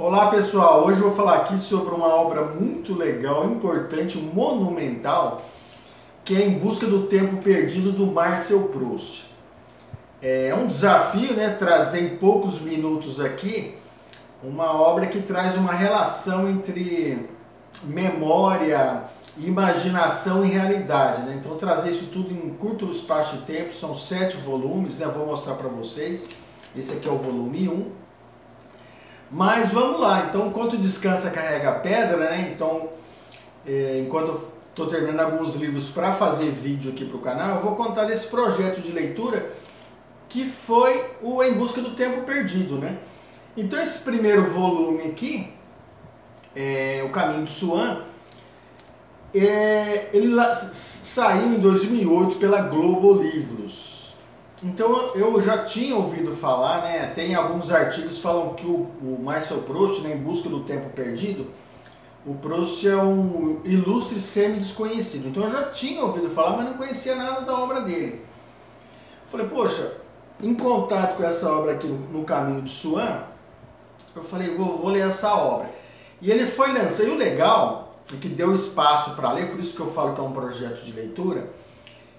Olá pessoal, hoje eu vou falar aqui sobre uma obra muito legal, importante, monumental, que é Em Busca do Tempo Perdido, do Marcel Proust. É um desafio, né, trazer em poucos minutos aqui uma obra que traz uma relação entre memória, imaginação e realidade, né? Então trazer isso tudo em curto espaço de tempo, são 7 volumes, né? Vou mostrar para vocês. Esse aqui é o volume 1. Mas vamos lá, então enquanto descansa carrega a pedra, né? Então, enquanto eu estou terminando alguns livros para fazer vídeo aqui para o canal, eu vou contar desse projeto de leitura que foi o Em Busca do Tempo Perdido, né? Então esse primeiro volume aqui, O Caminho de Swan, ele saiu em 2008 pela Globo Livros. Então eu já tinha ouvido falar, né? Tem alguns artigos que falam que o Marcel Proust, né, Em Busca do Tempo Perdido, o Proust é um ilustre semi-desconhecido. Então eu já tinha ouvido falar, mas não conhecia nada da obra dele. Falei, poxa, em contato com essa obra aqui no Caminho de Swan, eu falei, vou ler essa obra. E ele foi lançado, e o legal, e que deu espaço para ler, por isso que eu falo que é um projeto de leitura,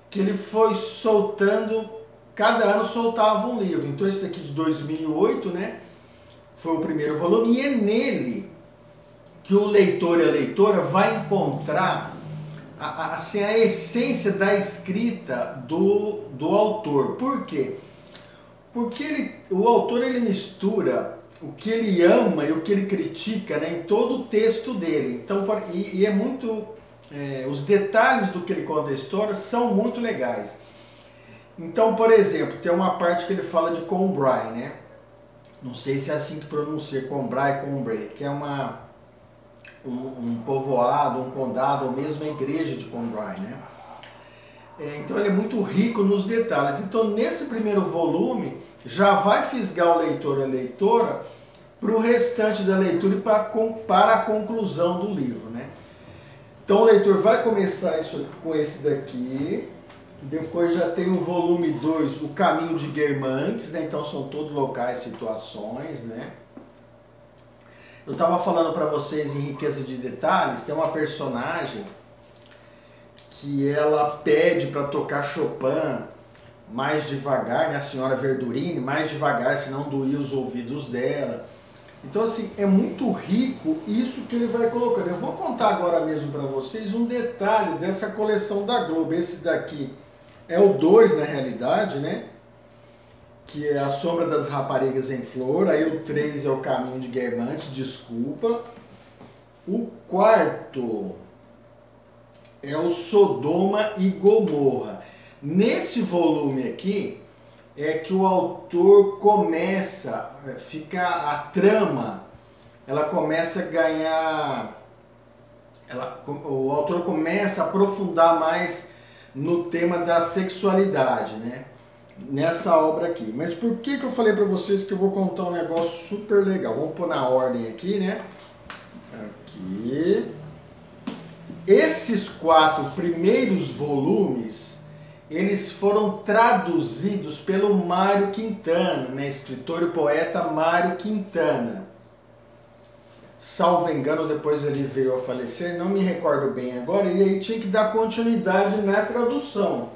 que ele foi soltando. Cada ano soltava um livro. Então esse daqui de 2008, né, foi o primeiro volume, e é nele que o leitor e a leitora vai encontrar assim, a essência da escrita do autor. Por quê? Porque o autor ele mistura o que ele ama e o que ele critica, né, em todo o texto dele. Então, e é muito... os detalhes do que ele conta a história são muito legais. Então, por exemplo, tem uma parte que ele fala de Combray, né? Não sei se é assim que pronuncia, Combray, que é um povoado, um condado, ou mesmo a igreja de Combray, né? Então ele é muito rico nos detalhes. Então nesse primeiro volume já vai fisgar o leitor e a leitora para o restante da leitura e para a conclusão do livro, né? Então o leitor vai começar com esse daqui. Depois já tem o volume 2, O Caminho de Guermantes, né? Então são todos locais, situações, né? Eu estava falando para vocês em riqueza de detalhes, tem uma personagem que ela pede para tocar Chopin mais devagar, né? A senhora Verdurini, mais devagar, senão doía os ouvidos dela. Então assim, é muito rico isso que ele vai colocando. Eu vou contar agora mesmo para vocês um detalhe dessa coleção da Globo. Esse daqui é o 2 na realidade, né? Que é A Sombra das Raparigas em Flor. Aí o 3 é O Caminho de Guermantes, desculpa. O 4 é o Sodoma e Gomorra. Nesse volume aqui é que o autor começa, a trama, ela começa a ganhar, o autor começa a aprofundar mais no tema da sexualidade, né? Nessa obra aqui. Mas por que eu falei para vocês que eu vou contar um negócio super legal? Vamos pôr na ordem aqui, né? Aqui. Esses 4 primeiros volumes, eles foram traduzidos pelo Mário Quintana, né? Escritor e poeta Mário Quintana. Salvo engano, depois ele veio a falecer, não me recordo bem agora, e aí tinha que dar continuidade na tradução.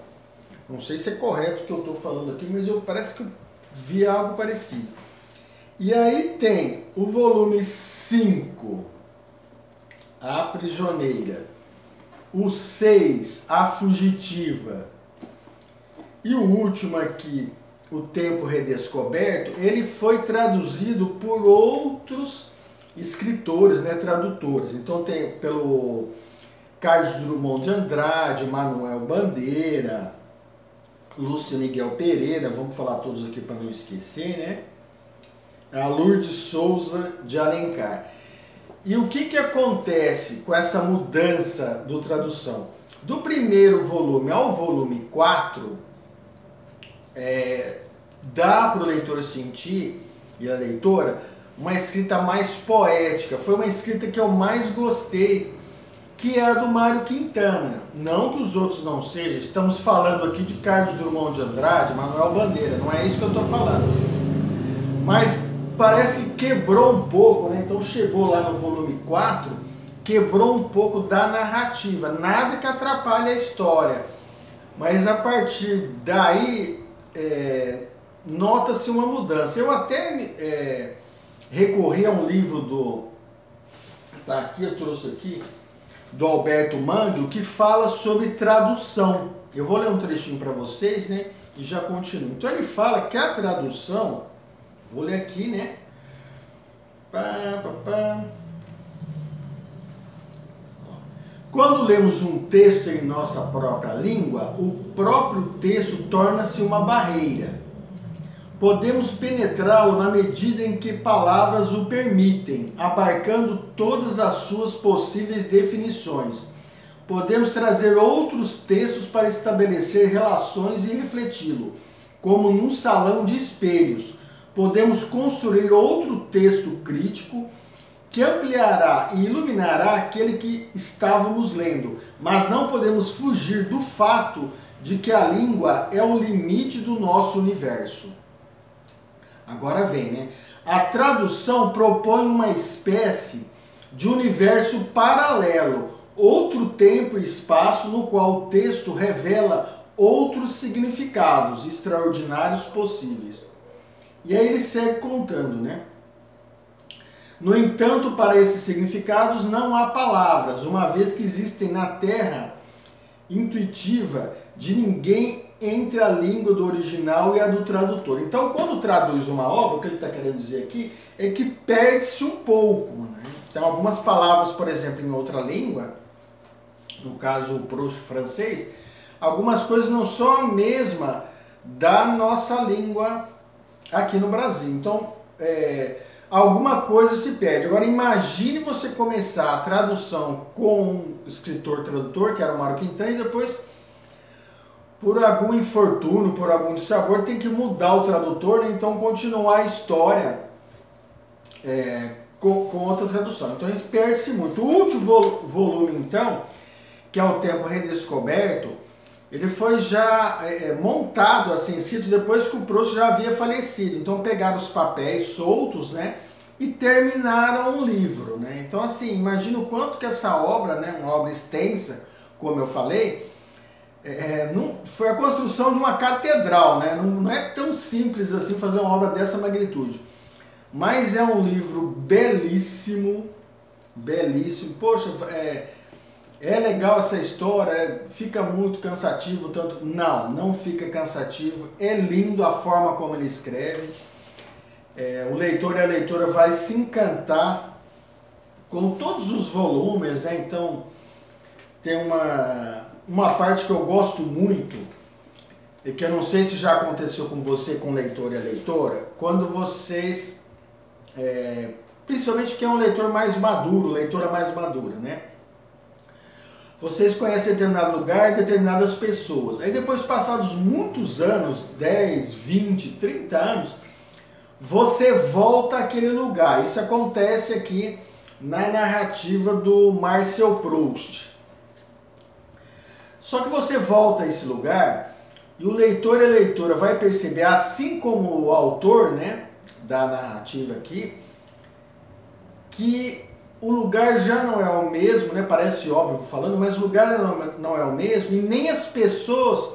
Não sei se é correto o que eu estou falando aqui, mas parece que eu vi algo parecido. E aí tem o volume 5, A Prisioneira, o 6, A Fugitiva, e o último aqui, O Tempo Redescoberto, ele foi traduzido por outros escritores, né, tradutores. Então tem pelo Carlos Drummond de Andrade, Manuel Bandeira, Lúcio Miguel Pereira, vamos falar todos aqui para não esquecer, né? A Lourdes Souza de Alencar. E o que acontece com essa mudança do tradução? Do primeiro volume ao volume 4, dá para o leitor sentir, e a leitora, uma escrita mais poética. Foi uma escrita que eu mais gostei, que é a do Mário Quintana. Não que os outros não sejam, estamos falando aqui de Carlos Drummond de Andrade, Manuel Bandeira, não é isso que eu estou falando. Mas parece que quebrou um pouco, né? Então chegou lá no volume 4, quebrou um pouco da narrativa, nada que atrapalhe a história, mas a partir daí nota-se uma mudança. Eu até recorri a um livro tá aqui, eu trouxe aqui, do Alberto Mangel, que fala sobre tradução. Eu vou ler um trechinho para vocês, né? E já continuo. Então ele fala que a tradução, vou ler aqui, né? Quando lemos um texto em nossa própria língua, o próprio texto torna-se uma barreira. Podemos penetrá-lo na medida em que palavras o permitem, abarcando todas as suas possíveis definições. Podemos trazer outros textos para estabelecer relações e refleti-lo, como num salão de espelhos. Podemos construir outro texto crítico que ampliará e iluminará aquele que estávamos lendo, mas não podemos fugir do fato de que a língua é o limite do nosso universo. Agora vem, né? A tradução propõe uma espécie de universo paralelo, outro tempo e espaço no qual o texto revela outros significados extraordinários possíveis. E aí ele segue contando, né? No entanto, para esses significados não há palavras, uma vez que existem na terra intuitiva de ninguém entre a língua do original e a do tradutor. Então, quando traduz uma obra, o que ele está querendo dizer aqui é que perde-se um pouco, né? Então, algumas palavras, por exemplo, em outra língua, no caso o Proust francês, algumas coisas não são a mesma da nossa língua aqui no Brasil. Então, alguma coisa se perde. Agora, imagine você começar a tradução com um escritor-tradutor, que era o Mário Quintana, e depois, por algum infortúnio, por algum dissabor, tem que mudar o tradutor, né? Então continuar a história com outra tradução. Então isso perde-se muito. O último volume, então, que é o Tempo Redescoberto, ele foi já montado, assim, escrito depois que o Proust já havia falecido. Então pegaram os papéis soltos, né, e terminaram o livro, né? Então, assim, imagina o quanto que essa obra, né, uma obra extensa, como eu falei, foi a construção de uma catedral, né? Não é tão simples assim fazer uma obra dessa magnitude. Mas é um livro belíssimo, belíssimo. Poxa, é legal essa história, fica muito cansativo, tanto... Não fica cansativo, é lindo a forma como ele escreve. O leitor e a leitora vai se encantar com todos os volumes, né? Então, tem uma parte que eu gosto muito, e que eu não sei se já aconteceu com você, com o leitor e a leitora, quando vocês, principalmente quem é um leitor mais maduro, leitora mais madura, né? Vocês conhecem determinado lugar, determinadas pessoas. Aí depois, passados muitos anos, 10, 20, 30 anos, você volta àquele lugar. Isso acontece aqui na narrativa do Marcel Proust. Só que você volta a esse lugar e o leitor e a leitora vai perceber, assim como o autor, né, da narrativa aqui, que o lugar já não é o mesmo, né? Parece óbvio falando, mas o lugar não é o mesmo, e nem as pessoas,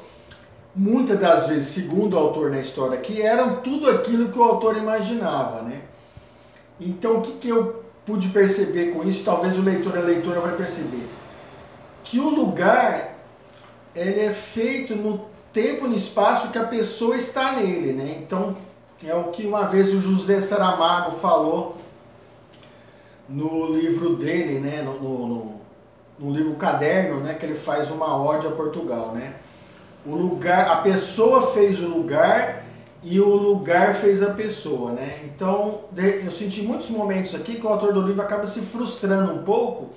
muitas das vezes, segundo o autor na história aqui, eram tudo aquilo que o autor imaginava, né? Então, o que eu pude perceber com isso? Talvez o leitor e a leitora vai perceber que o lugar, ele é feito no tempo e no espaço que a pessoa está nele, né? Então, é o que uma vez o José Saramago falou no livro dele, né? No livro Caderno, né? Que ele faz uma ode a Portugal, né? O lugar, a pessoa fez o lugar e o lugar fez a pessoa, né? Então, eu senti muitos momentos aqui que o autor do livro acaba se frustrando um pouco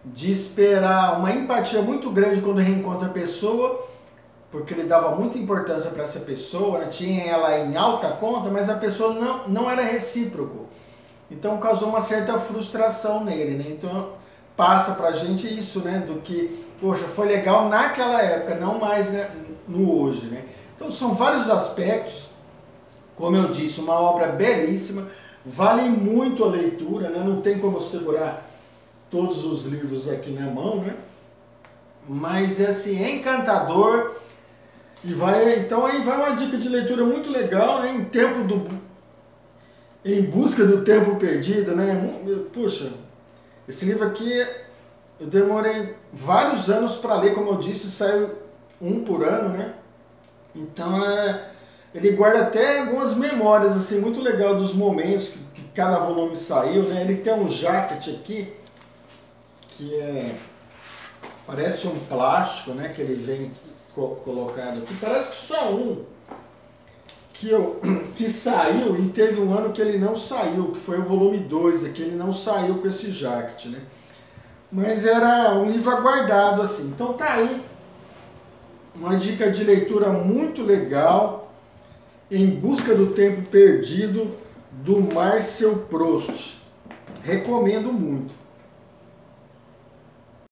de esperar uma empatia muito grande quando reencontra a pessoa, porque ele dava muita importância para essa pessoa, né? Tinha ela em alta conta, mas a pessoa não era recíproco. Então causou uma certa frustração nele, né? Então passa pra gente isso, né? Do que, poxa, foi legal naquela época, não mais, né, no hoje, né? Então são vários aspectos Como eu disse, uma obra belíssima, vale muito a leitura, né? Não tem como eu segurar todos os livros aqui na mão, né? Mas assim, é encantador. E então aí vai uma dica de leitura muito legal, né? Em busca do tempo perdido, né? Puxa, esse livro aqui eu demorei vários anos para ler, como eu disse, saiu um por ano, né? Então ele guarda até algumas memórias assim muito legal dos momentos que cada volume saiu, né? Ele tem um jacket aqui que parece um plástico, né? Que ele vem colocado aqui. Parece que só um que saiu, e teve um ano que ele não saiu, que foi o volume 2 aqui, ele não saiu com esse jacket, né? Mas era um livro aguardado assim. Então tá aí uma dica de leitura muito legal, Em Busca do Tempo Perdido, do Marcel Proust. Recomendo muito.